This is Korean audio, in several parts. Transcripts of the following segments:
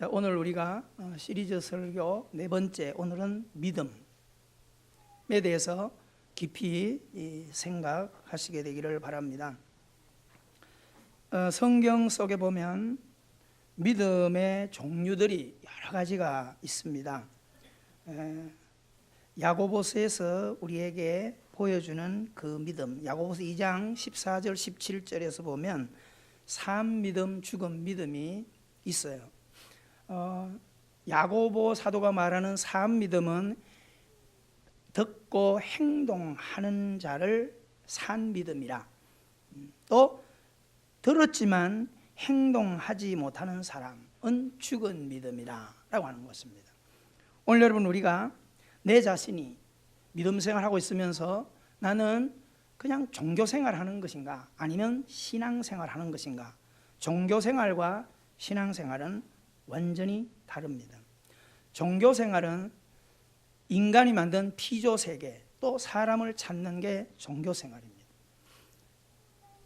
자, 오늘 우리가 시리즈 설교 네 번째, 오늘은 믿음에 대해서 깊이 생각하시게 되기를 바랍니다. 성경 속에 보면 믿음의 종류들이 여러 가지가 있습니다. 야고보서에서 우리에게 보여주는 그 믿음, 야고보서 2장 14절 17절에서 보면 산 믿음, 죽은 믿음이 있어요. 야고보 사도가 말하는 산 믿음은 듣고 행동하는 자를 산 믿음이라, 또 들었지만 행동하지 못하는 사람은 죽은 믿음이라 라고 하는 것입니다. 오늘 여러분, 우리가 내 자신이 믿음 생활하고 있으면서 나는 그냥 종교 생활하는 것인가, 아니면 신앙 생활하는 것인가? 종교 생활과 신앙 생활은 완전히 다릅니다. 종교 생활은 인간이 만든 피조 세계, 또 사람을 찾는 게 종교 생활입니다.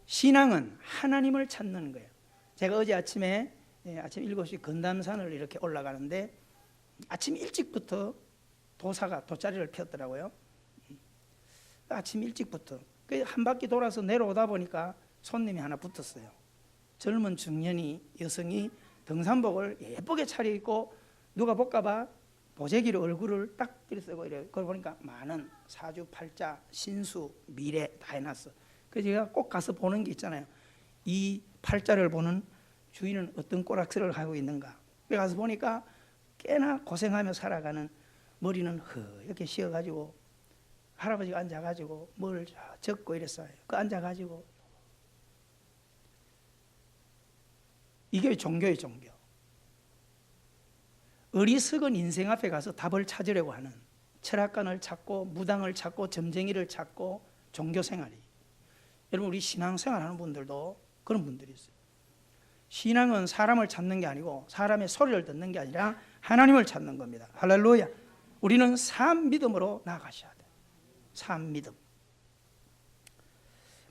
신앙은 하나님을 찾는 거예요. 제가 어제 아침 7시 건담산을 이렇게 올라가는데 아침 일찍부터 도사가 돗자리를 폈더라고요. 아침 일찍부터 한 바퀴 돌아서 내려오다 보니까 손님이 하나 붙었어요. 젊은 중년이, 여성이 등산복을 예쁘게 차려입고, 누가 볼까봐 보재기로 얼굴을 딱 들이쓰고 이래. 그걸 보니까 많은 사주, 팔자, 신수, 미래 다 해놨어. 그래서 제가 꼭 가서 보는 게 있잖아요. 이 팔자를 보는 주인은 어떤 꼬락서를 하고 있는가. 그래 가서 보니까 꽤나 고생하며 살아가는, 머리는 이렇게 씌어가지고 할아버지가 앉아가지고 뭘 적고 이랬어요. 그 앉아가지고. 이게 종교예요, 종교. 어리석은 인생 앞에 가서 답을 찾으려고 하는, 철학관을 찾고 무당을 찾고 점쟁이를 찾고 종교 생활이. 여러분, 우리 신앙생활 하는 분들도 그런 분들이 있어요. 신앙은 사람을 찾는 게 아니고 사람의 소리를 듣는 게 아니라 하나님을 찾는 겁니다. 할렐루야. 우리는 산 믿음으로 나아가셔야 돼요. 산 믿음.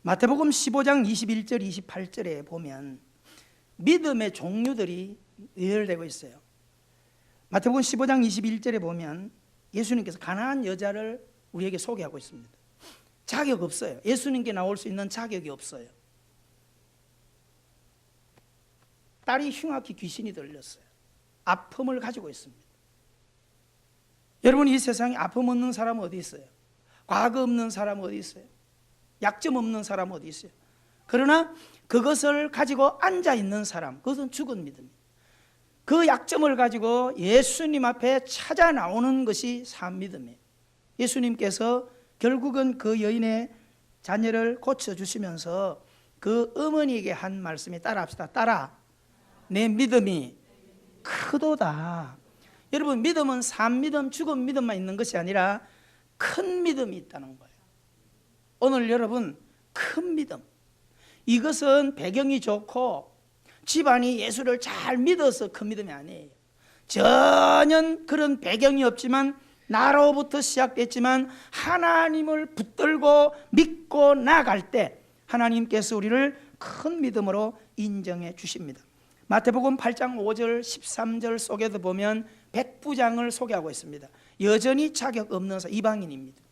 마태복음 15장 21절 28절에 보면 믿음의 종류들이 예열되고 있어요. 마태복음 15장 21절에 보면 예수님께서 가나안 여자를 우리에게 소개하고 있습니다. 자격 없어요. 예수님께 나올 수 있는 자격이 없어요. 딸이 흉악히 귀신이 들렸어요. 아픔을 가지고 있습니다. 여러분, 이 세상에 아픔 없는 사람 어디 있어요? 과거 없는 사람 어디 있어요? 약점 없는 사람 어디 있어요? 그러나 그것을 가지고 앉아있는 사람, 그것은 죽은 믿음이에요. 그 약점을 가지고 예수님 앞에 찾아 나오는 것이 산 믿음이에요. 예수님께서 결국은 그 여인의 자녀를 고쳐주시면서 그 어머니에게 한 말씀이, 따라합시다. 따라, 내 믿음이 크도다. 여러분, 믿음은 산 믿음, 죽은 믿음만 있는 것이 아니라 큰 믿음이 있다는 거예요. 오늘 여러분, 큰 믿음, 이것은 배경이 좋고 집안이 예수를 잘 믿어서 큰 믿음이 아니에요. 전혀 그런 배경이 없지만, 나로부터 시작됐지만 하나님을 붙들고 믿고 나갈 때 하나님께서 우리를 큰 믿음으로 인정해 주십니다. 마태복음 8장 5절 13절 속에도 보면 백부장을 소개하고 있습니다. 여전히 자격 없는 이방인입니다.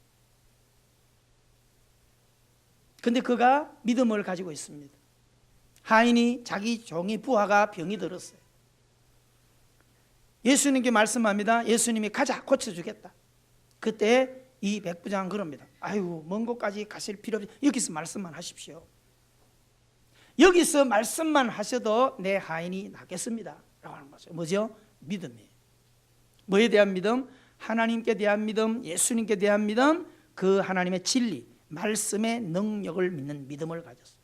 근데 그가 믿음을 가지고 있습니다. 하인이, 자기 종이, 부하가 병이 들었어요. 예수님께 말씀합니다. 예수님이 가자, 고쳐주겠다. 그때 이 백부장은 그럽니다. 아유, 먼 곳까지 가실 필요 없이 여기서 말씀만 하십시오. 여기서 말씀만 하셔도 내 하인이 낫겠습니다 라고 하는 거죠. 뭐죠? 믿음이에요. 뭐에 대한 믿음? 하나님께 대한 믿음, 예수님께 대한 믿음, 그 하나님의 진리, 말씀의 능력을 믿는 믿음을 가졌어요.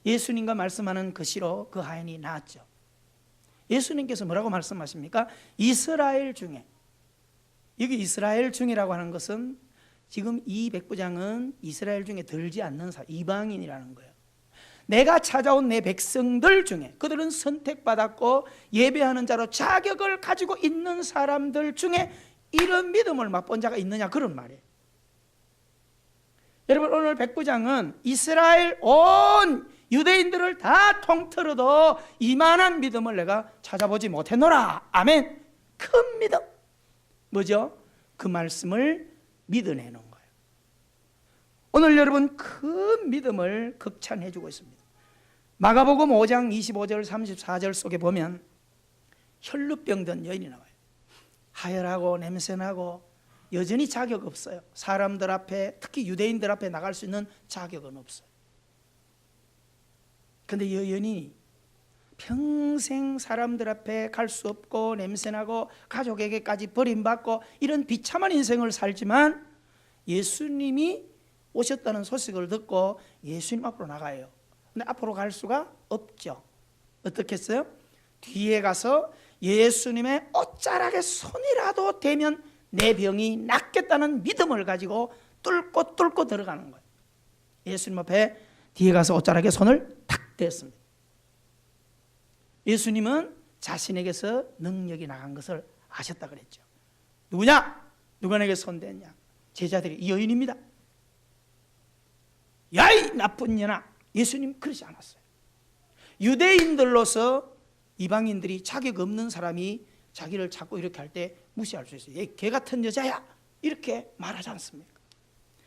예수님과 말씀하는 그 시로 그 하인이 나았죠. 예수님께서 뭐라고 말씀하십니까? 이스라엘 중에, 여기 이스라엘 중이라고 하는 것은 지금 이 백부장은 이스라엘 중에 들지 않는 이방인이라는 거예요. 내가 찾아온 내 백성들 중에, 그들은 선택받았고 예배하는 자로 자격을 가지고 있는 사람들 중에 이런 믿음을 맛본 자가 있느냐, 그런 말이에요. 여러분, 오늘 백부장은 이스라엘 온 유대인들을 다 통틀어도 이만한 믿음을 내가 찾아보지 못했노라. 아멘. 큰 믿음. 뭐죠? 그 말씀을 믿어내는 거예요. 오늘 여러분 큰 믿음을 극찬해 주고 있습니다. 마가복음 5장 25절 34절 속에 보면 혈루병 든 여인이 나와요. 하혈하고 냄새나고 여전히 자격 없어요. 사람들 앞에, 특히 유대인들 앞에 나갈 수 있는 자격은 없어요. 그런데 여인이 평생 사람들 앞에 갈 수 없고 냄새나고 가족에게까지 버림받고 이런 비참한 인생을 살지만 예수님이 오셨다는 소식을 듣고 예수님 앞으로 나가요. 근데 앞으로 갈 수가 없죠. 어떻게 했어요? 뒤에 가서 예수님의 옷자락에 손이라도 대면 내 병이 낫겠다는 믿음을 가지고 뚫고 들어가는 거예요. 예수님 앞에 뒤에 가서 옷자락에 손을 탁 댔습니다. 예수님은 자신에게서 능력이 나간 것을 아셨다 그랬죠. 누구냐? 누가 내게 손댔냐? 제자들이 이 여인입니다. 야이 나쁜 년아. 예수님 그러지 않았어요. 유대인들로서 이방인들이 자격 없는 사람이 자기를 자꾸 이렇게 할 때 무시할 수 있어요. 얘 개 같은 여자야 이렇게 말하지 않습니까?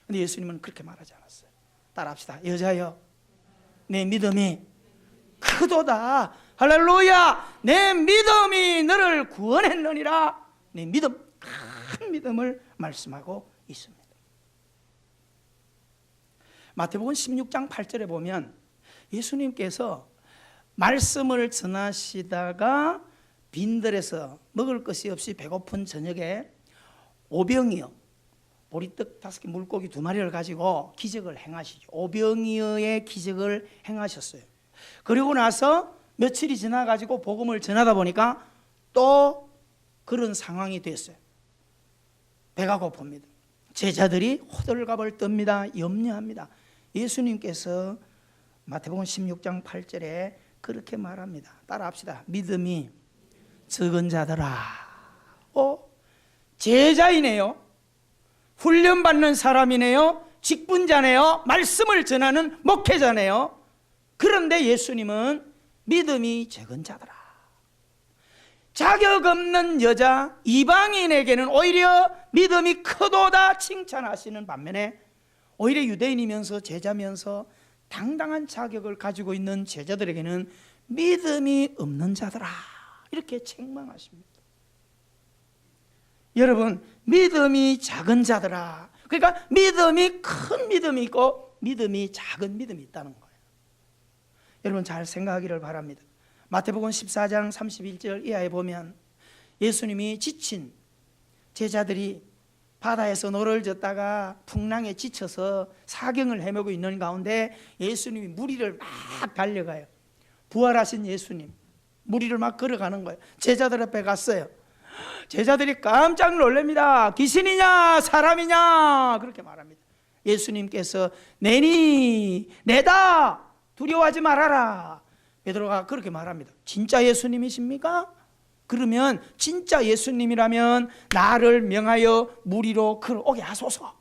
근데 예수님은 그렇게 말하지 않았어요. 따라합시다. 여자여 내 믿음이 크도다. 할렐루야. 내 믿음이 너를 구원했느니라. 내 믿음, 큰 믿음을 말씀하고 있습니다. 마태복음 16장 8절에 보면 예수님께서 말씀을 전하시다가 빈들에서 먹을 것이 없이 배고픈 저녁에 오병이어 보리떡 5개 물고기 2마리를 가지고 기적을 행하시죠. 오병이어의 기적을 행하셨어요. 그리고 나서 며칠이 지나가지고 복음을 전하다 보니까 또 그런 상황이 됐어요. 배가 고픕니다. 제자들이 호들갑을 떱니다. 염려합니다. 예수님께서 마태복음 16장 8절에 그렇게 말합니다. 따라합시다. 믿음이 적은 자들아. 제자이네요. 훈련받는 사람이네요. 직분자네요. 말씀을 전하는 목회자네요. 그런데 예수님은 믿음이 적은 자들아. 자격 없는 여자 이방인에게는 오히려 믿음이 크도다 칭찬하시는 반면에 오히려 유대인이면서 제자면서 당당한 자격을 가지고 있는 제자들에게는 믿음이 없는 자들아 이렇게 책망하십니다. 여러분 믿음이 작은 자들아, 그러니까 믿음이 큰 믿음이 있고 믿음이 작은 믿음이 있다는 거예요. 여러분 잘 생각하기를 바랍니다. 마태복음 14장 31절 이하에 보면 예수님이 지친 제자들이 바다에서 노를 젓다가 풍랑에 지쳐서 사경을 헤매고 있는 가운데 예수님이 무리를 막 달려가요. 부활하신 예수님 무리를 막 걸어가는 거예요. 제자들 앞에 갔어요. 제자들이 깜짝 놀랍니다. 귀신이냐 사람이냐 그렇게 말합니다. 예수님께서 내니 내다 두려워하지 말아라. 베드로가 그렇게 말합니다. 진짜 예수님이십니까? 그러면 진짜 예수님이라면 나를 명하여 무리로 걸어오게 하소서.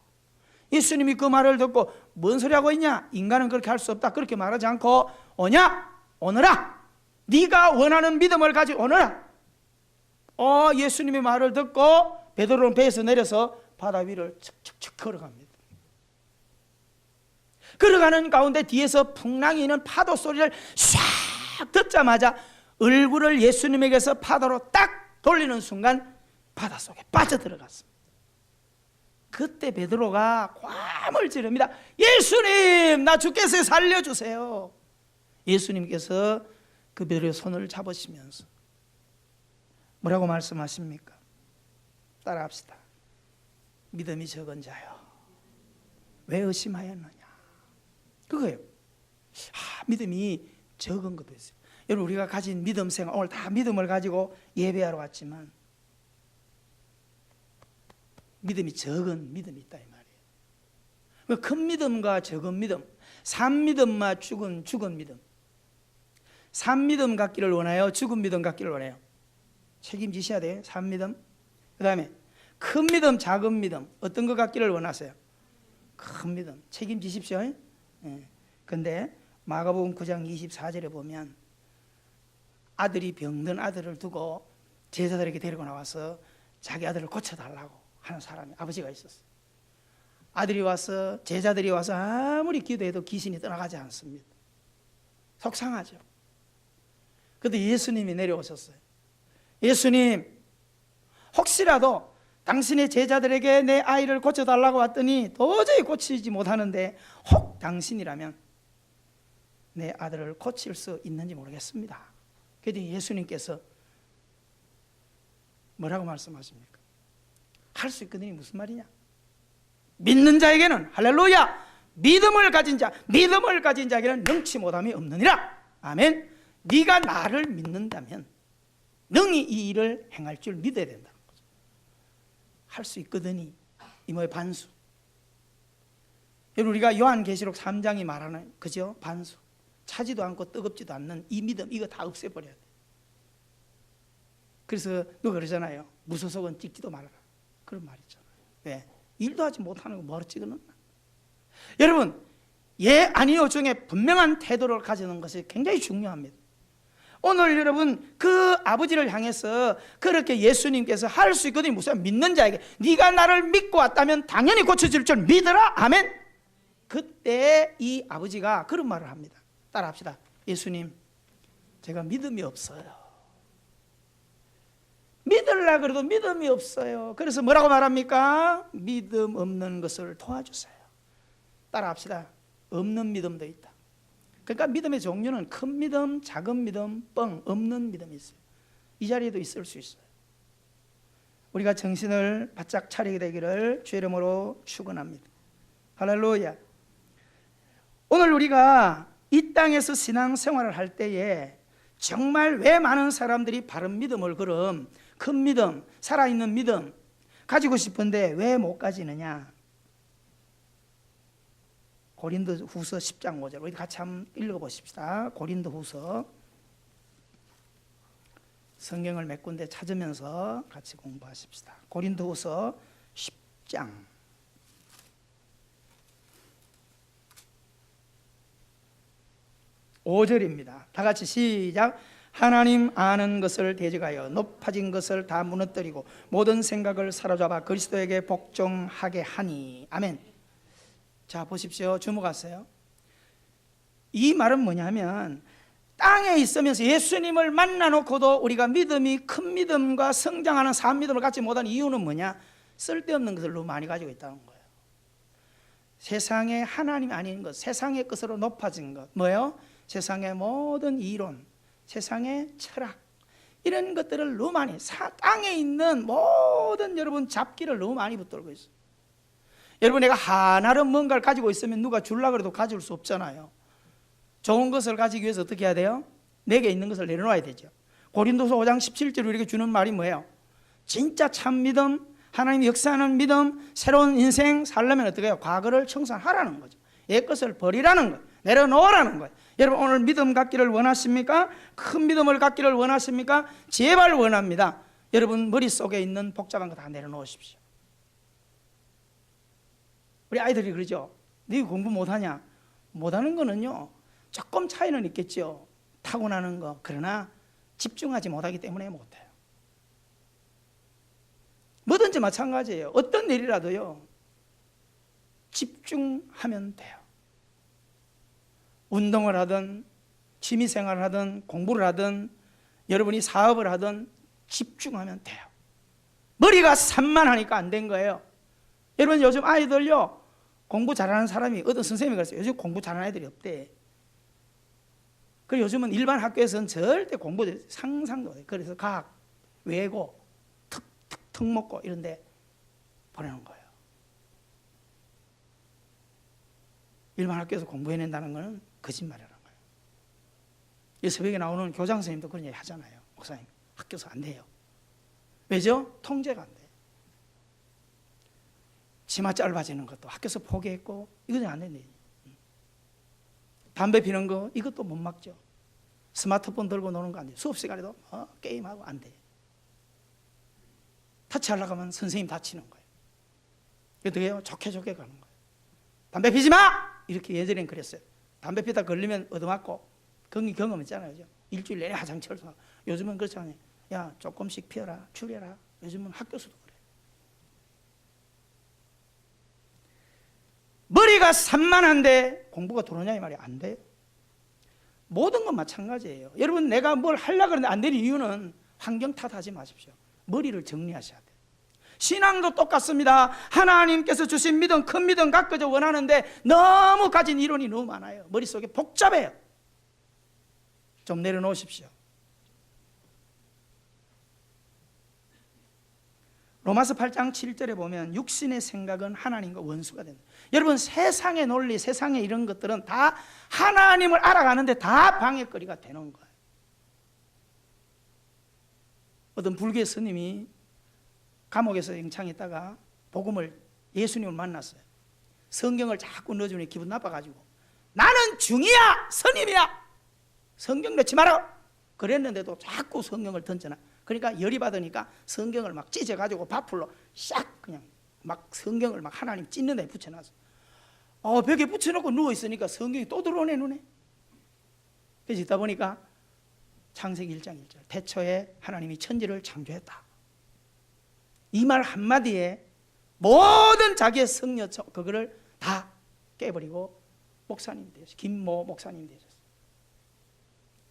예수님이 그 말을 듣고 뭔 소리 하고 있냐? 인간은 그렇게 할 수 없다 그렇게 말하지 않고 오냐? 오너라. 네가 원하는 믿음을 가지고 오너라. 예수님의 말을 듣고 베드로는 배에서 내려서 바다 위를 척척척 걸어갑니다. 걸어가는 가운데 뒤에서 풍랑이 있는 파도 소리를 샥 듣자마자 얼굴을 예수님에게서 파도로 딱 돌리는 순간 바닷속에 빠져들어갔습니다. 그때 베드로가 꽐을 지릅니다. 예수님 나 죽겠어요 살려주세요. 예수님께서 그 베드로의 손을 잡으시면서 뭐라고 말씀하십니까? 따라합시다. 믿음이 적은 자요 왜 의심하였느냐 그거예요. 믿음이 적은 것도 있어요. 여러분 우리가 가진 믿음 생활 오늘 다 믿음을 가지고 예배하러 왔지만 믿음이 적은 믿음이 있다 이 말이에요. 큰 믿음과 적은 믿음, 산 믿음과 죽은 믿음. 산 믿음 갖기를 원해요? 죽은 믿음 갖기를 원해요? 책임지셔야 돼요. 산 믿음. 그 다음에 큰 믿음, 작은 믿음 어떤 거 갖기를 원하세요? 큰 믿음 책임지십시오. 근데 마가복음 9장 24절에 보면 아들이 병든 아들을 두고 제자들에게 데리고 나와서 자기 아들을 고쳐달라고 하는 사람이 아버지가 있었어요. 아들이 와서 제자들이 와서 아무리 기도해도 귀신이 떠나가지 않습니다. 속상하죠. 그런데 예수님이 내려오셨어요. 예수님, 혹시라도 당신의 제자들에게 내 아이를 고쳐달라고 왔더니 도저히 고치지 못하는데 혹 당신이라면 내 아들을 고칠 수 있는지 모르겠습니다. 그랬더니 예수님께서 뭐라고 말씀하십니까? 할 수 있거든요. 무슨 말이냐? 믿는 자에게는 할렐루야, 믿음을 가진 자에게는 능치 못함이 없느니라. 아멘. 네가 나를 믿는다면 능히 이 일을 행할 줄 믿어야 된다는 거죠. 할 수 있거든요. 이모의 반수. 여러분, 우리가 요한계시록 3장이 말하는, 그죠? 반수. 차지도 않고 뜨겁지도 않는 이 믿음, 이거 다 없애버려야 돼. 그래서 누가 그러잖아요. 무소속은 찍지도 말아라. 그런 말 있잖아요. 왜? 일도 하지 못하는 거 뭐로 찍어놓나? 여러분, 예 아니요 중에 분명한 태도를 가지는 것이 굉장히 중요합니다. 오늘 여러분, 그 아버지를 향해서 그렇게 예수님께서 할 수 있거든요. 무슨 믿는 자에게 네가 나를 믿고 왔다면 당연히 고쳐질 줄 믿어라. 아멘. 그때 이 아버지가 그런 말을 합니다. 따라합시다. 예수님, 제가 믿음이 없어요. 믿으려고 그래도 믿음이 없어요. 그래서 뭐라고 말합니까? 믿음 없는 것을 도와주세요. 따라합시다. 없는 믿음도 있다. 그러니까 믿음의 종류는 큰 믿음, 작은 믿음, 뻥, 없는 믿음이 있어요. 이 자리에도 있을 수 있어요. 우리가 정신을 바짝 차리게 되기를 주의 이름으로 축원합니다. 할렐루야. 오늘 우리가 이 땅에서 신앙생활을 할 때에 정말 왜 많은 사람들이 바른 믿음을, 그럼 큰 믿음, 살아있는 믿음 가지고 싶은데 왜 못 가지느냐? 고린도후서 10장 5절 우리 같이 한번 읽어보십시다. 고린도후서, 성경을 몇 군데 찾으면서 같이 공부하십시다. 고린도후서 10장 5절입니다. 다 같이 시작. 하나님 아는 것을 대적하여 높아진 것을 다 무너뜨리고 모든 생각을 사로잡아 그리스도에게 복종하게 하니. 아멘. 자, 보십시오. 주목하세요. 이 말은 뭐냐면, 땅에 있으면서 예수님을 만나놓고도 우리가 믿음이 큰 믿음과 성장하는 산 믿음을 갖지 못하는 이유는 뭐냐? 쓸데없는 것을 너무 많이 가지고 있다는 거예요. 세상에 하나님이 아닌 것, 세상의 것으로 높아진 것, 뭐예요? 세상의 모든 이론, 세상의 철학, 이런 것들을 너무 많이, 땅에 있는 모든 여러분 잡기를 너무 많이 붙들고 있어요. 여러분, 내가 하나로 뭔가를 가지고 있으면 누가 주려고 해도 가질 수 없잖아요. 좋은 것을 가지기 위해서 어떻게 해야 돼요? 내게 있는 것을 내려놔야 되죠. 고린도서 5장 17절 우리에게 주는 말이 뭐예요? 진짜 참 믿음, 하나님이 역사하는 믿음, 새로운 인생 살려면 어떻게 해요? 과거를 청산하라는 거죠. 옛 것을 버리라는 거예요. 내려놓으라는 거예요. 여러분, 오늘 믿음 갖기를 원하십니까? 큰 믿음을 갖기를 원하십니까? 제발 원합니다. 여러분, 머릿속에 있는 복잡한 거 다 내려놓으십시오. 우리 아이들이 그러죠. 네 공부 못하냐? 못하는 거는요, 조금 차이는 있겠죠. 타고나는 거. 그러나 집중하지 못하기 때문에 못해요. 뭐든지 마찬가지예요. 어떤 일이라도요, 집중하면 돼요. 운동을 하든 취미생활을 하든 공부를 하든 여러분이 사업을 하든 집중하면 돼요. 머리가 산만하니까 안 된 거예요. 여러분, 요즘 아이들요, 공부 잘하는 사람이, 어떤 선생님이 그랬어요. 요즘 공부 잘하는 애들이 없대. 그리고 요즘은 일반 학교에서는 절대 공부 상상도 못해요. 그래서 과학, 외고, 특 먹고 이런 데 보내는 거예요. 일반 학교에서 공부해낸다는 것은 거짓말이라는 거예요. 이 새벽에 나오는 교장 선생님도 그런 얘기 하잖아요. 목사님, 학교에서 안 돼요. 왜죠? 통제가 안 돼요. 치마 짧아지는 것도 학교에서 포기했고, 이건 안 된대. 담배 피는 거, 이것도 못 막죠. 스마트폰 들고 노는 거 안 돼요. 수업 시간에도 게임하고 안 돼. 터치하려고 하면 선생님 다치는 거예요. 어떻게 해요? 좋게 가는 거예요. 담배 피지 마! 이렇게 예전엔 그랬어요. 담배 피다 걸리면 얻어맞고 그런 경험 있잖아요. 그죠? 일주일 내내 화장철서. 요즘은 그렇지 않아요. 야, 조금씩 피워라, 줄여라. 요즘은 학교에서도 그래. 머리가 산만한데 공부가 들어오냐 이 말이 안 돼요. 모든 건 마찬가지예요. 여러분, 내가 뭘 하려고 그러는데 안 되는 이유는 환경 탓하지 마십시오. 머리를 정리하셔야 돼요. 신앙도 똑같습니다. 하나님께서 주신 믿음, 큰 믿음 갖고자 원하는데 너무 가진 이론이 너무 많아요. 머릿속에 복잡해요. 좀 내려놓으십시오. 로마서 8장 7절에 보면 육신의 생각은 하나님과 원수가 된다. 여러분, 세상의 논리, 세상의 이런 것들은 다 하나님을 알아가는데 다 방해거리가 되는 거예요. 어떤 불교의 스님이 감옥에서 영창했다가 복음을, 예수님을 만났어요. 성경을 자꾸 넣어주니 기분 나빠가지고 나는 중이야, 스님이야, 성경 넣지 마라 그랬는데도 자꾸 성경을 던져놔. 그러니까 열이 받으니까 성경을 막 찢어가지고 바풀로 샥 그냥 막 성경을 막 하나님 찢는 데 붙여놨어. 벽에 붙여놓고 누워있으니까 성경이 또 들어오네 눈에. 그래서 있다 보니까 창세기 1장 1절 태초에 하나님이 천지를 창조했다. 이 말 한마디에 모든 자기의 성녀 그거를 다 깨버리고 목사님이 되셨어요. 김모 목사님이 되셨어요.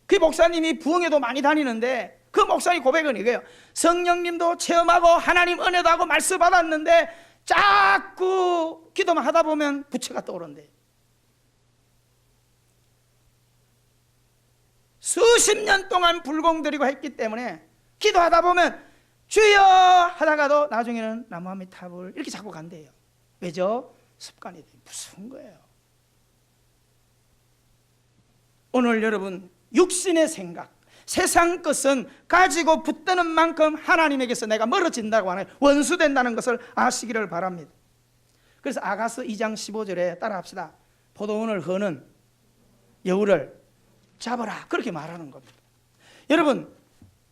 그 목사님이 부흥회도 많이 다니는데 그 목사님 고백은 이거예요. 성령님도 체험하고 하나님 은혜도 하고 말씀 받았는데 자꾸 기도만 하다 보면 부처가 떠오른대. 수십 년 동안 불공드리고 했기 때문에 기도하다 보면 주여 하다가도 나중에는 나무아미타불 이렇게 자꾸 간대요. 왜죠? 습관이 돼. 무서운 거예요. 오늘 여러분, 육신의 생각, 세상 것은 가지고 붙드는 만큼 하나님에게서 내가 멀어진다고 하나요? 원수된다는 것을 아시기를 바랍니다. 그래서 아가서 2장 15절에 따라합시다. 포도원을 허는 여우를 잡아라 그렇게 말하는 겁니다. 여러분,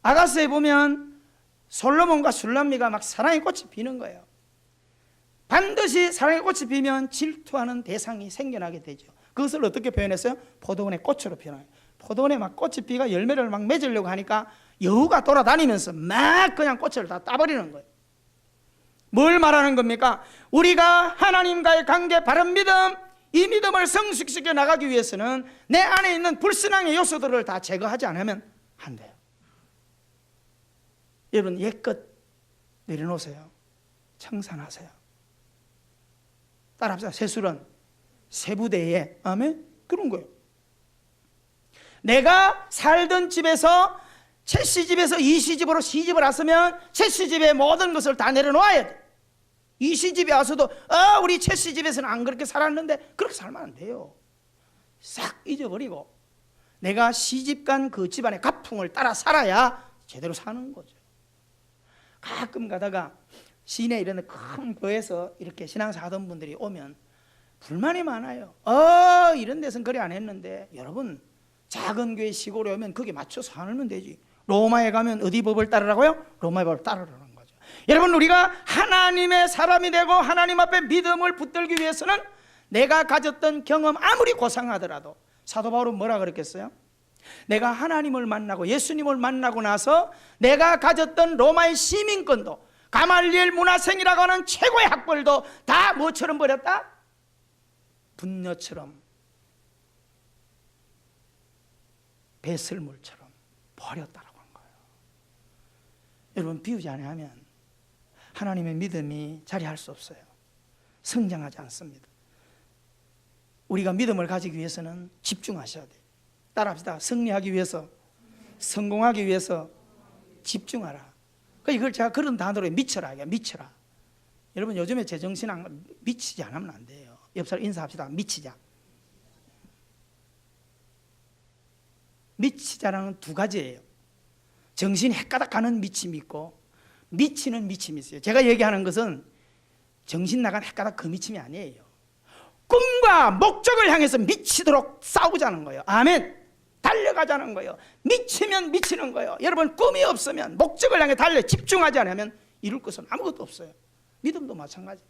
아가서에 보면 솔로몬과 술람미가 막 사랑의 꽃이 피는 거예요. 반드시 사랑의 꽃이 피면 질투하는 대상이 생겨나게 되죠. 그것을 어떻게 표현했어요? 포도원의 꽃으로 표현해요. 포도원에 막 꽃이 피가 열매를 막 맺으려고 하니까 여우가 돌아다니면서 막 그냥 꽃을 다 따버리는 거예요. 뭘 말하는 겁니까? 우리가 하나님과의 관계, 바른 믿음, 이 믿음을 성숙시켜 나가기 위해서는 내 안에 있는 불신앙의 요소들을 다 제거하지 않으면 안 돼요. 여러분, 옛것 내려놓으세요. 청산하세요. 따라합시다. 세술은 세부대에, 아멘? 그런 거예요. 내가 살던 집에서 채 시집에서 이 시집으로 시집을 왔으면 채 시집의 모든 것을 다 내려놓아야 돼. 이 시집에 와서도 우리 채 시집에서는 안 그렇게 살았는데 그렇게 살면 안 돼요. 싹 잊어버리고 내가 시집간 그 집안의 가풍을 따라 살아야 제대로 사는 거죠. 가끔 가다가 시내 이런 큰 교회에서 이렇게 신앙사 하던 분들이 오면 불만이 많아요. 이런 데서는 그래 안 했는데, 여러분, 작은 교회 시골에 오면 거기에 맞춰서 살면 되지. 로마에 가면 어디 법을 따르라고요? 로마의 법을 따르라는 거죠. 여러분, 우리가 하나님의 사람이 되고 하나님 앞에 믿음을 붙들기 위해서는 내가 가졌던 경험 아무리 고상하더라도, 사도 바울은 뭐라 그랬겠어요? 내가 하나님을 만나고 예수님을 만나고 나서 내가 가졌던 로마의 시민권도, 가말리엘 문화생이라고 하는 최고의 학벌도 다 뭐처럼 버렸다? 분녀처럼, 배설물처럼 버렸다라고 한 거예요. 여러분, 비우지 않으면 하나님의 믿음이 자리할 수 없어요. 성장하지 않습니다. 우리가 믿음을 가지기 위해서는 집중하셔야 돼요. 따라합시다. 승리하기 위해서, 성공하기 위해서 집중하라. 이걸 제가 그런 단어로 미쳐라, 미쳐라. 여러분, 요즘에 제정신상 미치지 않으면 안 돼요. 옆 사람 인사합시다. 미치자. 미치자라는 두 가지예요. 정신이 헷가닥 가는 미침이 있고 미치는 미침이 있어요. 제가 얘기하는 것은 정신 나간 헷가닥 그 미침이 아니에요. 꿈과 목적을 향해서 미치도록 싸우자는 거예요. 아멘. 달려가자는 거예요. 미치면 미치는 거예요. 여러분, 꿈이 없으면, 목적을 향해 달려 집중하지 않으면 이룰 것은 아무것도 없어요. 믿음도 마찬가지.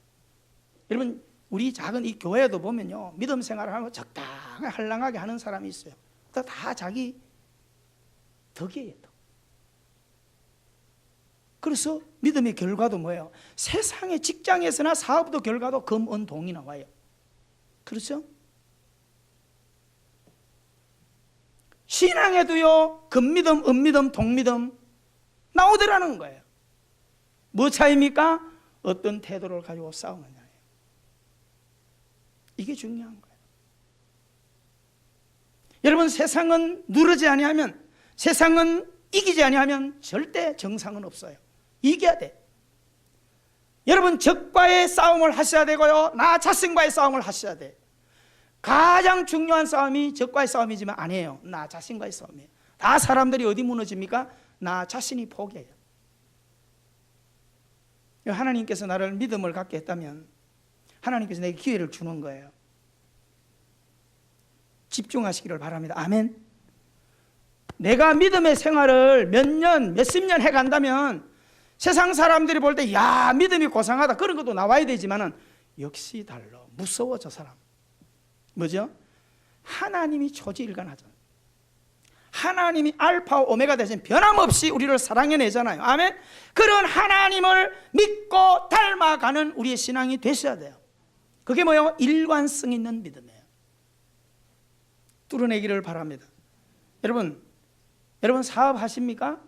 여러분, 우리 작은 이 교회도 보면요, 믿음 생활을 하면 적다 할랑하게 하는 사람이 있어요. 다 자기 덕이에요. 덕. 그래서 믿음의 결과도 뭐예요? 세상의 직장에서나 사업도 결과도 금, 은, 동이 나와요. 그렇죠? 신앙에도요, 금믿음, 은믿음, 동믿음 나오더라는 거예요. 뭐 차이입니까? 어떤 태도를 가지고 싸우느냐예요. 이게 중요한 거예요. 여러분, 세상은 누르지 아니하면, 세상은 이기지 아니하면 절대 정상은 없어요. 이겨야 돼. 여러분, 적과의 싸움을 하셔야 되고요, 나 자신과의 싸움을 하셔야 돼. 가장 중요한 싸움이 적과의 싸움이지만 아니에요. 나 자신과의 싸움이에요. 다 사람들이 어디 무너집니까? 나 자신이 포기해요. 하나님께서 나를 믿음을 갖게 했다면 하나님께서 내게 기회를 주는 거예요. 집중하시기를 바랍니다. 아멘. 내가 믿음의 생활을 몇 년, 몇십 년 해간다면 세상 사람들이 볼 때 야, 믿음이 고상하다 그런 것도 나와야 되지만은 역시 달라. 무서워 저 사람. 뭐죠? 하나님이 초지일관하잖아요. 하나님이 알파 오메가 대신 변함없이 우리를 사랑해내잖아요. 아멘. 그런 하나님을 믿고 닮아가는 우리의 신앙이 되셔야 돼요. 그게 뭐예요? 일관성 있는 믿음이에요. 뚫어내기를 바랍니다. 여러분 사업하십니까?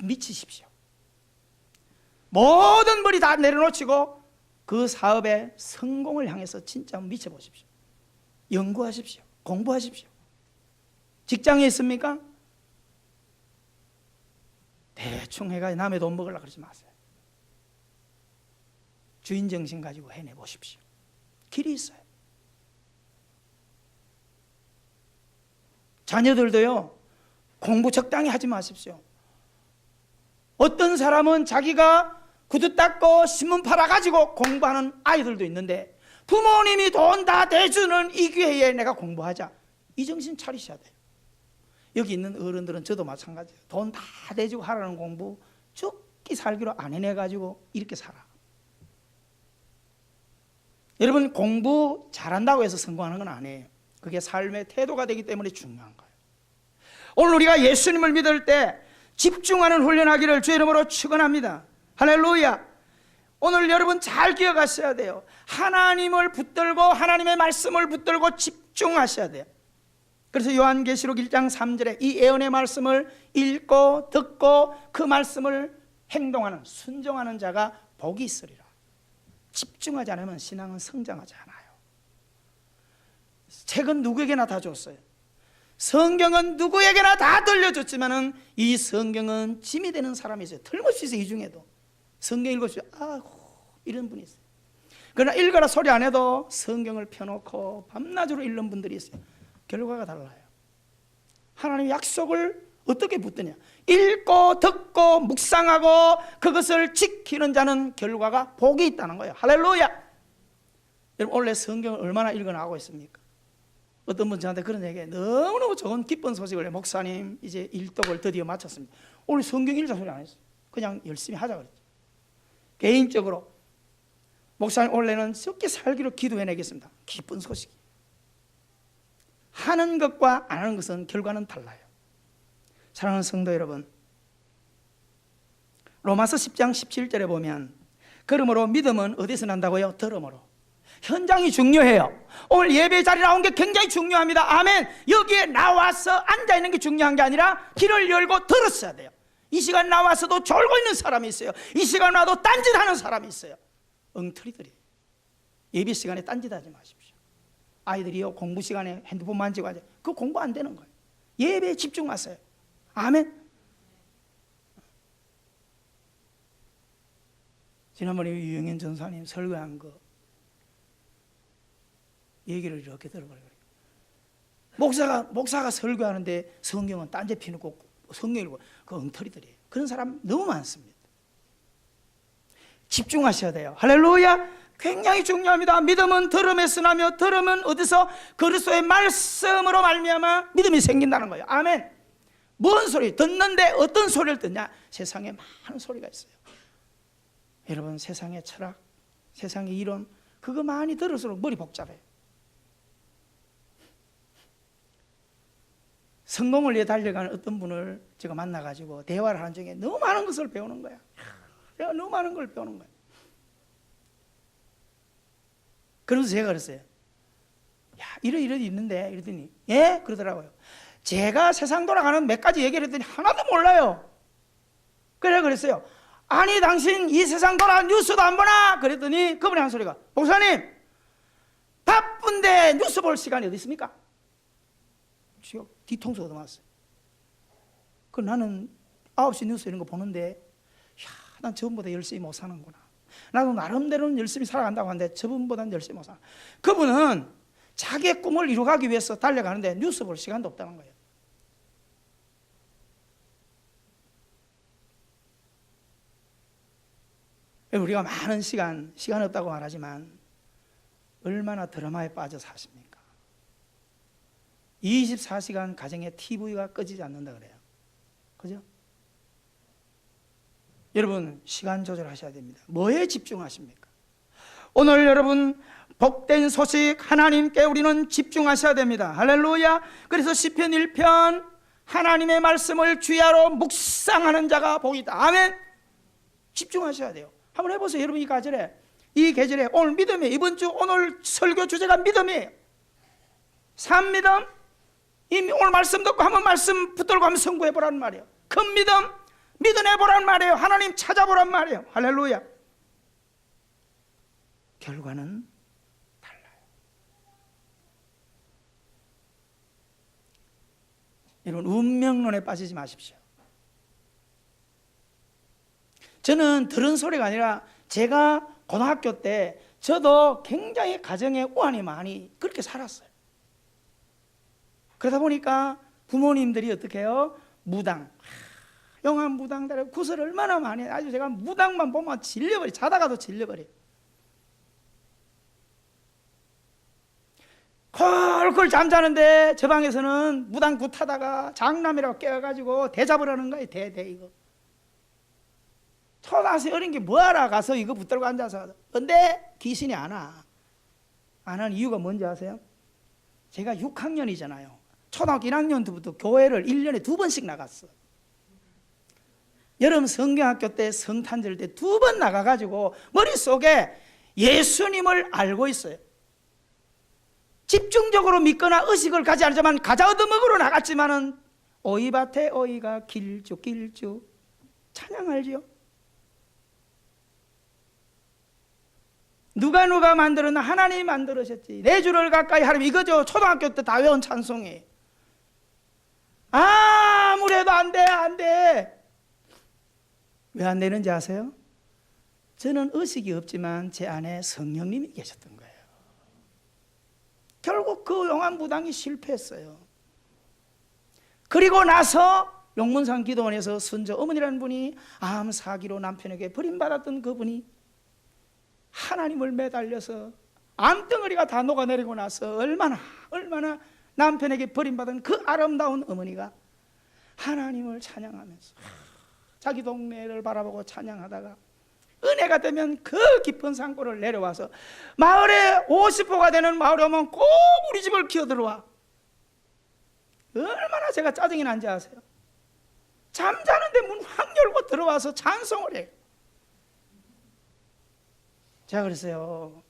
미치십시오. 모든 머리 다 내려놓치고 그 사업의 성공을 향해서 진짜 미쳐보십시오. 연구하십시오. 공부하십시오. 직장에 있습니까? 대충 해가지고 남의 돈 먹으려고 그러지 마세요. 주인정신 가지고 해내보십시오. 길이 있어요. 자녀들도요, 공부 적당히 하지 마십시오. 어떤 사람은 자기가 구두 닦고 신문 팔아가지고 공부하는 아이들도 있는데 부모님이 돈 다 대주는 이 기회에 내가 공부하자, 이 정신 차리셔야 돼요. 여기 있는 어른들은 저도 마찬가지예요. 돈 다 대주고 하라는 공부 죽기 살기로 안 해내가지고 이렇게 살아. 여러분, 공부 잘한다고 해서 성공하는 건 아니에요. 그게 삶의 태도가 되기 때문에 중요한 거예요. 오늘 우리가 예수님을 믿을 때 집중하는 훈련하기를 주의 이름으로 축원합니다. 할렐루야. 오늘 여러분 잘 기억하셔야 돼요. 하나님을 붙들고 하나님의 말씀을 붙들고 집중하셔야 돼요. 그래서 요한계시록 1장 3절에 이 예언의 말씀을 읽고 듣고 그 말씀을 행동하는, 순종하는 자가 복이 있으리라. 집중하지 않으면 신앙은 성장하지 않아요. 책은 누구에게나 다 줬어요. 성경은 누구에게나 다 들려줬지만은 이 성경은 짐이 되는 사람이 있어요. 틀림없이 있어요. 이 중에도 성경 읽어주세요. 이런 분이 있어요. 그러나 읽어라 소리 안 해도 성경을 펴놓고 밤낮으로 읽는 분들이 있어요. 결과가 달라요. 하나님의 약속을 어떻게 붙드냐? 읽고 듣고 묵상하고 그것을 지키는 자는 결과가 복이 있다는 거예요. 할렐루야. 여러분, 원래 성경을 얼마나 읽어나가고 있습니까? 어떤 분 저한테 그런 얘기해. 너무너무 좋은 기쁜 소식을 해. 목사님, 이제 일독을 드디어 마쳤습니다. 오늘 성경 읽자 소리 안 했어요. 그냥 열심히 하자 그랬죠. 개인적으로 목사님 원래는 적게 살기로 기도해내겠습니다. 기쁜 소식이. 하는 것과 안 하는 것은 결과는 달라요. 사랑하는 성도 여러분, 로마서 10장 17절에 보면 그러므로 믿음은 어디서 난다고요? 들음으로. 현장이 중요해요. 오늘 예배 자리 나온 게 굉장히 중요합니다. 아멘. 여기에 나와서 앉아있는 게 중요한 게 아니라 길을 열고 들었어야 돼요. 이 시간 나와서도 졸고 있는 사람이 있어요. 이 시간 와도 딴짓하는 사람이 있어요. 엉터리들이. 예배 시간에 딴짓하지 마십시오. 아이들이요, 공부 시간에 핸드폰 만지고 하죠. 그거 공부 안 되는 거예요. 예배에 집중하세요. 아멘. 지난번에 유영현 전사님 설교한 거 얘기를 이렇게 들어버려요. 목사가 설교하는데 성경은 딴데 피놓고 성경 읽고, 그 엉터리들이에요. 그런 사람 너무 많습니다. 집중하셔야 돼요. 할렐루야. 굉장히 중요합니다. 믿음은 들음에서 나며 들음은 어디서? 그리스도의 말씀으로 말미암아 믿음이 생긴다는 거예요. 아멘. 뭔 소리? 듣는데 어떤 소리를 듣냐? 세상에 많은 소리가 있어요. 여러분, 세상의 철학, 세상의 이론, 그거 많이 들을수록 머리 복잡해요. 성공을 위해 달려가는 어떤 분을 제가 만나가지고 대화를 하는 중에 너무 많은 것을 배우는 거야. 내가 너무 많은 걸 배우는 거야. 그러면서 제가 그랬어요. 야, 이러이러 있는데, 이랬더니, 예? 그러더라고요. 제가 세상 돌아가는 몇 가지 얘기를 했더니 하나도 몰라요. 그래, 그랬어요. 아니, 당신 이 세상 돌아가는 뉴스도 안 보나? 그랬더니 그분이 한 소리가, 목사님, 바쁜데 뉴스 볼 시간이 어디 있습니까? 지금 뒤통수 얻어맞았어요. 그 나는 9시 뉴스 이런 거 보는데, 야, 난 저분보다 열심히 못 사는구나. 나도 나름대로는 열심히 살아간다고 하는데 저분보다는 열심히 못 사는. 그분은 자기의 꿈을 이루어가기 위해서 달려가는데 뉴스 볼 시간도 없다는 거예요. 우리가 많은 시간 없다고 말하지만 얼마나 드라마에 빠져 사십니까? 24시간 가정에 TV가 꺼지지 않는다 그래요. 그죠? 여러분, 시간 조절하셔야 됩니다. 뭐에 집중하십니까? 오늘 여러분, 복된 소식 하나님께 우리는 집중하셔야 됩니다. 할렐루야. 그래서 시편 1편, 하나님의 말씀을 주야로 묵상하는 자가 복이다. 아멘. 집중하셔야 돼요. 한번 해보세요. 여러분, 이 계절에 오늘 믿음이에요. 이번 주 오늘 설교 주제가 믿음이에요. 산 믿음. 이미 오늘 말씀 듣고 한번 말씀 붙들고 한번 선구해보라는 말이에요. 큰 믿음, 믿어내보란 말이에요. 하나님 찾아보란 말이에요. 할렐루야. 결과는 달라요. 여러분, 운명론에 빠지지 마십시오. 저는 들은 소리가 아니라 제가 고등학교 때 저도 굉장히 가정에 우환이 많이 그렇게 살았어요. 그러다 보니까 부모님들이 어떻게 해요? 무당, 영화 무당들 구설 얼마나 많이 해요. 아주 제가 무당만 보면 질려버려. 자다가도 질려버려. 콜콜 잠자는데 저 방에서는 무당 굿하다가 장남이라고 깨워가지고 대잡을 하는 거예요. 대 이거. 초등학생 어린 게 뭐하러 가서 이거 붙들고 앉아서. 근데 귀신이 안 와. 안 하는 이유가 뭔지 아세요? 제가 6학년이잖아요. 초등학교 1학년 때부터 교회를 1년에 2번씩 나갔어. 여름 성경학교 때 성탄절 때 2번 나가가지고 머릿속에 예수님을 알고 있어요. 집중적으로 믿거나 의식을 가지 않지만 가자 얻어먹으러 나갔지만은 오이밭에 오이가 길쭉 찬양 알지요? 누가 만들었나? 하나님이 만들으셨지. 내 주를 가까이 하렴. 이거죠. 초등학교 때 다 외운 찬송이에요. 아무래도 안 돼. 왜 안 되는지 아세요? 저는 의식이 없지만 제 안에 성령님이 계셨던 거예요. 결국 그 용한 무당이 실패했어요. 그리고 나서 용문산 기도원에서 순저 어머니라는 분이 암 사기로 남편에게 버림받았던 그분이 하나님을 매달려서 암덩어리가 다 녹아내리고 나서 얼마나 남편에게 버림받은 그 아름다운 어머니가 하나님을 찬양하면서 자기 동네를 바라보고 찬양하다가 은혜가 되면 그 깊은 산골을 내려와서 마을에 50호가 되는 마을에 오면 꼭 우리 집을 기어들어와. 얼마나 제가 짜증이 난지 아세요? 잠자는데 문 확 열고 들어와서 찬송을 해요. 제가 그랬어요.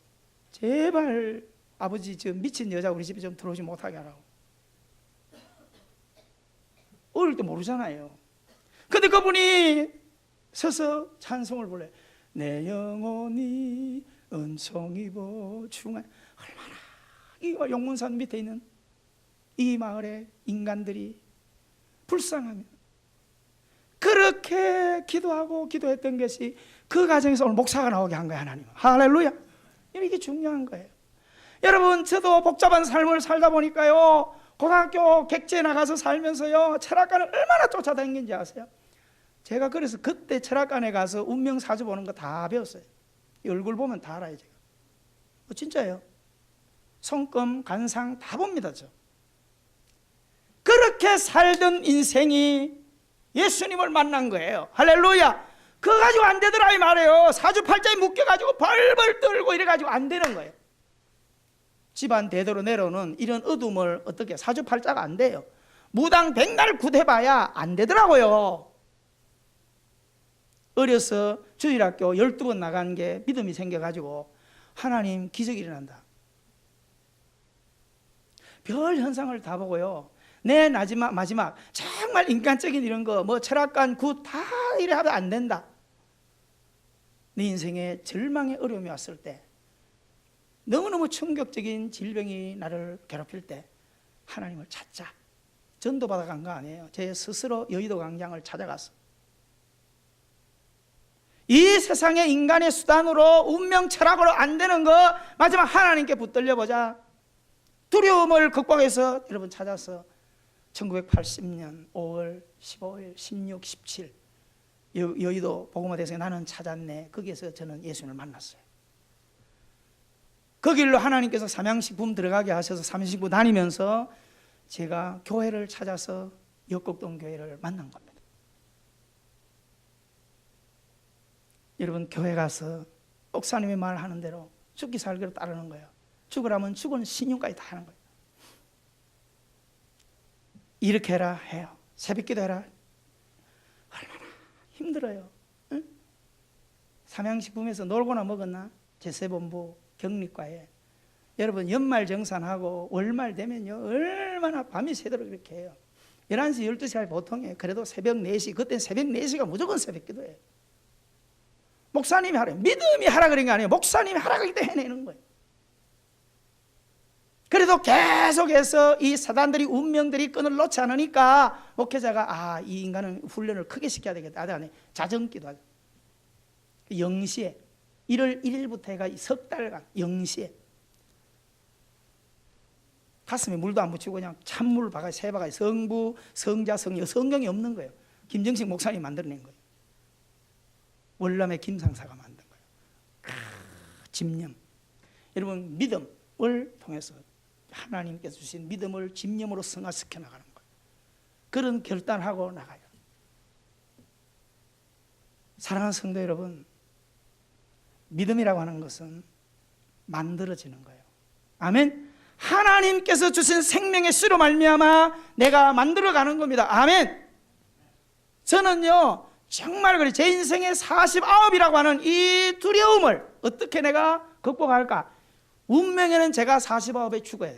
제발 아버지 저 미친 여자 우리 집에 좀 들어오지 못하게 하라고. 어릴 때 모르잖아요. 근데 그분이 서서 찬송을 불러요. 내 영혼이 은총이 보충한. 얼마나 이 용문산 밑에 있는 이 마을의 인간들이 불쌍하면 그렇게 기도했던 것이 그 가정에서 오늘 목사가 나오게 한 거예요. 하나님. 할렐루야. 이게 중요한 거예요. 여러분, 저도 복잡한 삶을 살다 보니까요, 고등학교 객지에 나가서 살면서요, 철학관을 얼마나 쫓아다니는지 아세요? 제가 그래서 그때 철학관에 가서 운명 사주 보는 거 다 배웠어요. 이 얼굴 보면 다 알아요, 제가. 진짜예요. 손금, 간상 다 봅니다, 저. 그렇게 살던 인생이 예수님을 만난 거예요. 할렐루야. 그거 가지고 안 되더라 이 말이에요. 사주팔자에 묶여가지고 벌벌 떨고 이래가지고 안 되는 거예요. 집안 대대로 내려오는 이런 어둠을 어떻게 사주팔자가 안 돼요. 무당 백날 굿해봐야 안 되더라고요. 어려서 주일학교 12번 나간 게 믿음이 생겨가지고 하나님 기적이 일어난다. 별 현상을 다 보고요. 내 마지막 정말 인간적인 이런 거 뭐 철학관 굿 다 이래 하면 안 된다. 네 인생에 절망의 어려움이 왔을 때, 너무너무 충격적인 질병이 나를 괴롭힐 때 하나님을 찾자. 전도받아 간 거 아니에요. 제 스스로 여의도 광장을 찾아갔어. 이 세상의 인간의 수단으로 운명 철학으로 안 되는 거 마지막 하나님께 붙들려 보자. 두려움을 극복해서 여러분 찾아서 1980년 5월 15일, 16, 17 여의도 복음화 대성에 나는 찾았네. 거기에서 저는 예수님을 만났어요. 그 길로 하나님께서 삼양식품 들어가게 하셔서 삼양식품 다니면서 제가 교회를 찾아서 역곡동 교회를 만난 겁니다. 여러분, 교회 가서 목사님이 말하는 대로 죽기 살기로 따르는 거예요. 죽으라면 죽은 신용까지 다 하는 거예요. 이렇게 해라 해요. 새벽기도 해라. 얼마나 힘들어요. 응? 삼양식품에서 놀거나 먹었나? 제세본부 격리과에. 여러분, 연말정산하고 월말 되면요 얼마나 밤이 새도록 이렇게 해요. 11시 12시가 보통이에요. 그래도 새벽 4시, 그때는 새벽 4시가 무조건 새벽기도예요. 목사님이 하라, 믿음이 하라 그런 게 아니에요. 목사님이 하라 그럴 때 해내는 거예요. 그래도 계속해서 이 사단들이 운명들이 끈을 놓지 않으니까 목회자가 이 인간은 훈련을 크게 시켜야 되겠다. 아니, 자정기도 하죠. 0시에 1월 1일부터 해가 석 달간 0시에 가슴에 물도 안 붙이고 그냥 찬물 바가지 세 바가지 성부, 성자, 성녀, 성경이 없는 거예요. 김정식 목사님이 만들어낸 거예요. 월남의 김상사가 만든 거예요. 집념. 여러분, 믿음을 통해서 하나님께서 주신 믿음을 집념으로 승화시켜 나가는 거예요. 그런 결단하고 나가요. 사랑하는 성도 여러분, 믿음이라고 하는 것은 만들어지는 거예요. 아멘. 하나님께서 주신 생명의 씨로 말미암아 내가 만들어가는 겁니다. 아멘. 저는요 정말 그래, 제 인생의 49이라고 하는 이 두려움을 어떻게 내가 극복할까? 운명에는 제가 49에 죽어요.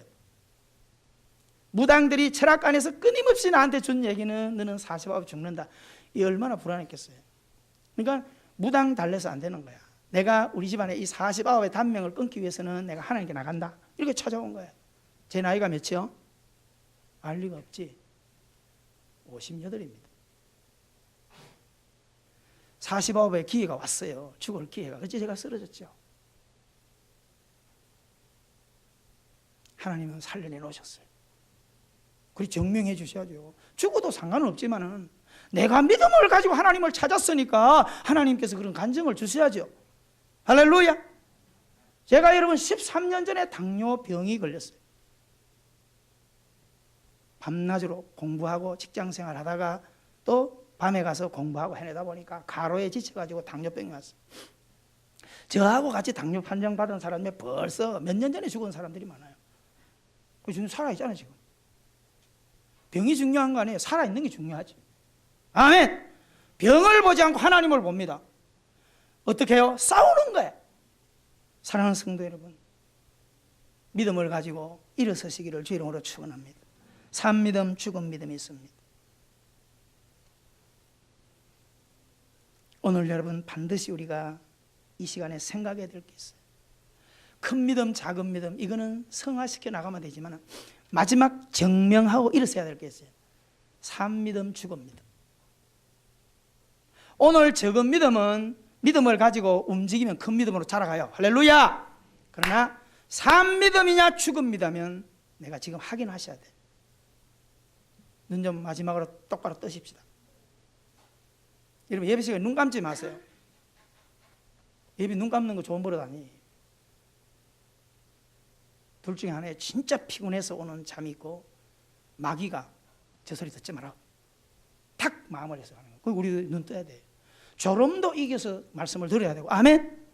무당들이 철학관에서 끊임없이 나한테 준 얘기는 너는 49에 죽는다. 이 얼마나 불안했겠어요. 그러니까 무당 달래서 안 되는 거야. 내가 우리 집안에 이 49의 단명을 끊기 위해서는 내가 하나님께 나간다. 이렇게 찾아온 거예요. 제 나이가 몇이요? 알 리가 없지. 58입니다. 49의 기회가 왔어요. 죽을 기회가. 그래서 제가 쓰러졌죠. 하나님은 살려내 놓으셨어요. 그리고 증명해 주셔야죠. 죽어도 상관은 없지만은 내가 믿음을 가지고 하나님을 찾았으니까 하나님께서 그런 간증을 주셔야죠. 할렐루야. 제가 여러분 13년 전에 당뇨병이 걸렸어요. 밤낮으로 공부하고 직장생활 하다가 또 밤에 가서 공부하고 해내다 보니까 가로에 지쳐가지고 당뇨병이 왔어요. 저하고 같이 당뇨 판정받은 사람이 벌써 몇 년 전에 죽은 사람들이 많아요. 지금 살아있잖아요. 지금 병이 중요한 거 아니에요. 살아있는 게 중요하지. 아멘. 병을 보지 않고 하나님을 봅니다. 어떻게 해요? 싸우는 거예요. 사랑하는 성도 여러분, 믿음을 가지고 일어서시기를 주 이름으로 축원합니다. 산 믿음, 죽은 믿음이 있습니다. 오늘 여러분 반드시 우리가 이 시간에 생각해야 될 게 있어요. 큰 믿음, 작은 믿음, 이거는 성화시켜 나가면 되지만 마지막 증명하고 일어서야 될 게 있어요. 산 믿음, 죽은 믿음. 오늘 적은 믿음은 믿음을 가지고 움직이면 큰 믿음으로 자라가요. 할렐루야. 그러나 산 믿음이냐 죽은 믿음이면 내가 지금 확인하셔야 돼. 눈 좀 마지막으로 똑바로 뜨십시다. 여러분 예배 시간에 눈 감지 마세요. 예배 눈 감는 거 좋은 버릇 아니에요. 둘 중에 하나에 진짜 피곤해서 오는 잠이 있고, 마귀가 저 소리 듣지 마라 탁 마음을 해서 하는 거예요. 우리도 눈 떠야 돼요. 졸음도 이겨서 말씀을 들어야 되고. 아멘.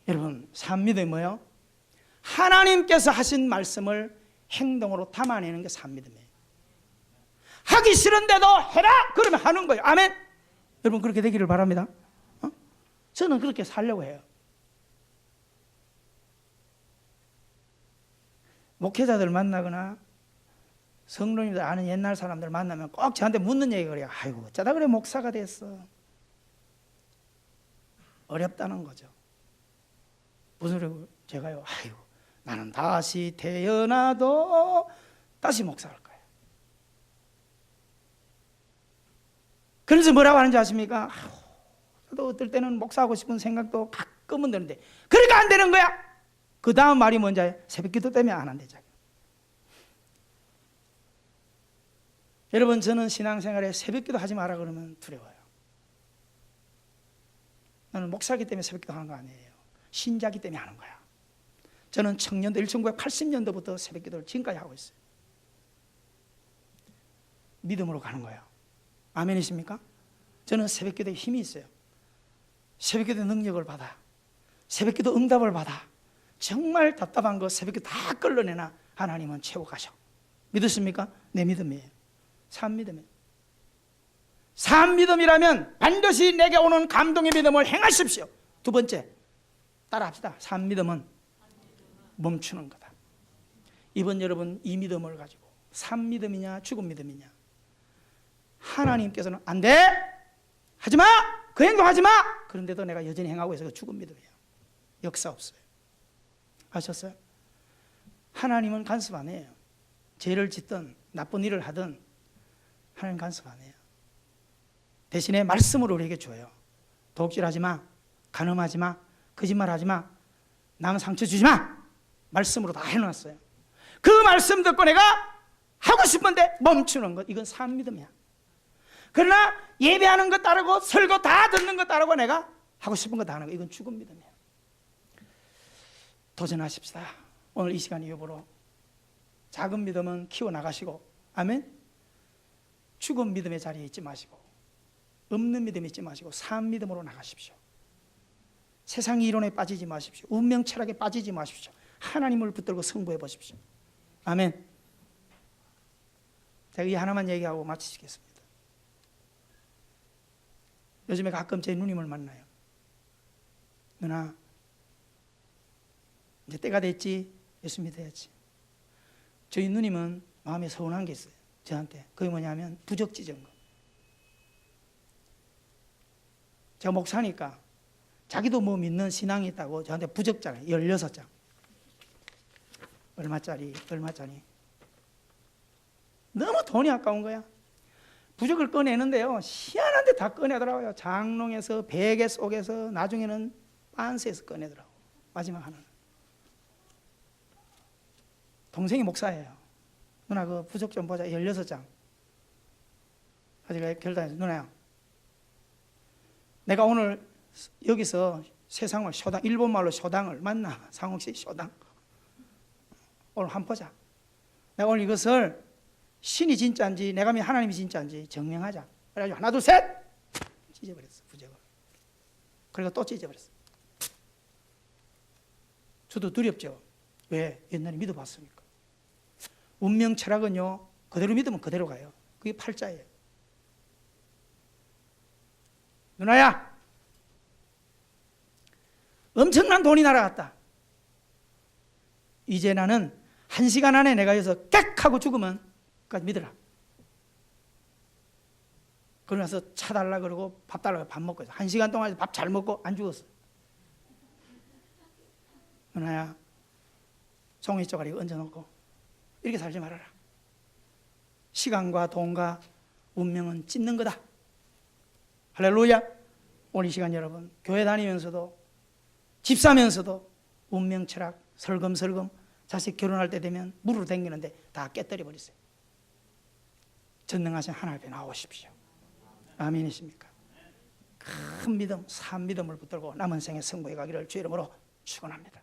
여러분 산 믿음이 뭐예요? 하나님께서 하신 말씀을 행동으로 담아내는 게 산 믿음이에요. 하기 싫은데도 해라 그러면 하는 거예요. 아멘. 여러분 그렇게 되기를 바랍니다. 저는 그렇게 살려고 해요. 목회자들 만나거나 성도님들 아는 옛날 사람들 만나면 꼭 저한테 묻는 얘기가 그래요. 아이고 어쩌다 그래 목사가 됐어. 어렵다는 거죠. 무슨 소리고 제가요. 아이고 나는 다시 태어나도 다시 목사할 거예요. 그래서 뭐라고 하는지 아십니까? 저도 어떨 때는 목사하고 싶은 생각도 가끔은 드는데 그러니까 안 되는 거야. 그 다음 말이 뭔지 알아요? 새벽기도 때문에 안 한대. 여러분 저는 신앙생활에 새벽기도 하지 마라 그러면 두려워요. 나는 목사기 때문에 새벽기도 하는 거 아니에요. 신자기 때문에 하는 거야. 저는 청년도 1980년도부터 새벽기도를 지금까지 하고 있어요. 믿음으로 가는 거예요. 아멘이십니까? 저는 새벽기도에 힘이 있어요. 새벽기도 능력을 받아. 새벽기도 응답을 받아. 정말 답답한 거 새벽기도 다 끌어내나 하나님은 채워가셔. 믿으십니까? 내 믿음이에요. 산 믿음이에요. 산 믿음이라면 반드시 내게 오는 감동의 믿음을 행하십시오. 두 번째 따라합시다. 산 믿음은 멈추는 거다. 이번 여러분 이 믿음을 가지고 산 믿음이냐 죽은 믿음이냐. 하나님께서는 안 돼! 하지마! 그 행동 하지마! 그런데도 내가 여전히 행하고 있어서 죽은 믿음이에요. 역사 없어요. 아셨어요? 하나님은 간섭 안 해요. 죄를 짓든 나쁜 일을 하든 하나님 간섭 안 해요. 대신에 말씀으로 우리에게 줘요. 도둑질하지 마, 간음하지 마, 거짓말하지 마, 남 상처 주지 마. 말씀으로 다 해놨어요. 그 말씀 듣고 내가 하고 싶은데 멈추는 것, 이건 산 믿음이야. 그러나 예배하는 것 따르고 설교 다 듣는 것 따르고 내가 하고 싶은 거 다 하는 거, 이건 죽은 믿음이야. 도전하십시다. 오늘 이 시간 이후로 작은 믿음은 키워나가시고, 아멘. 죽은 믿음의 자리에 있지 마시고, 없는 믿음에 있지 마시고 산 믿음으로 나가십시오. 세상 이론에 빠지지 마십시오. 운명 철학에 빠지지 마십시오. 하나님을 붙들고 승부해 보십시오. 아멘. 제가 이 하나만 얘기하고 마치겠습니다. 요즘에 가끔 제 누님을 만나요. 누나, 이제 때가 됐지. 예수 믿어야지. 저희 누님은 마음에 서운한 게 있어요. 저한테. 그게 뭐냐면 부적지정거. 제가 목사니까 자기도 뭐 믿는 신앙이 있다고 저한테 부적장을 16장. 얼마짜리? 너무 돈이 아까운 거야. 부적을 꺼내는데요, 희한한데 다 꺼내더라고요. 장롱에서, 베개 속에서, 나중에는 빤스에서 꺼내더라고. 마지막 하나는 동생이 목사예요. 누나 그 부적 좀 보자. 16장. 아직 결단해서, 누나야, 내가 오늘 여기서 세상을 쇼당, 일본말로 쇼당을 만나. 상옥씨 쇼당. 오늘 한번 보자. 내가 오늘 이것을 신이 진짜인지 내가 믿는 하나님이 진짜인지 증명하자. 그래가지고 하나 둘 셋 찢어버렸어. 부적을. 그리고 또 찢어버렸어. 저도 두렵죠. 왜? 옛날에 믿어봤으니까. 운명 철학은요, 그대로 믿으면 그대로 가요. 그게 팔자예요. 누나야, 엄청난 돈이 날아갔다. 이제 나는 1시간 안에 내가 여기서 깍 하고 죽으면 까지 믿어라. 그러면서 차 달라 그러고 밥 달라고 밥 먹고 있어. 1시간 동안 밥 잘 먹고 안 죽었어. 누나야, 종이 쪼가리 얹어놓고 이렇게 살지 말아라. 시간과 돈과 운명은 찢는 거다. 할렐루야. 오늘 이 시간 여러분, 교회 다니면서도 집 사면서도 운명 철학 설금설금 자식 결혼할 때 되면 물으로 댕기는데 다 깨뜨려 버리세요. 전능하신 하나님 앞에 나오십시오. 아멘이십니까? 큰 믿음, 산 믿음을 붙들고 남은 생에 승부해 가기를 주의 이름으로 축원합니다.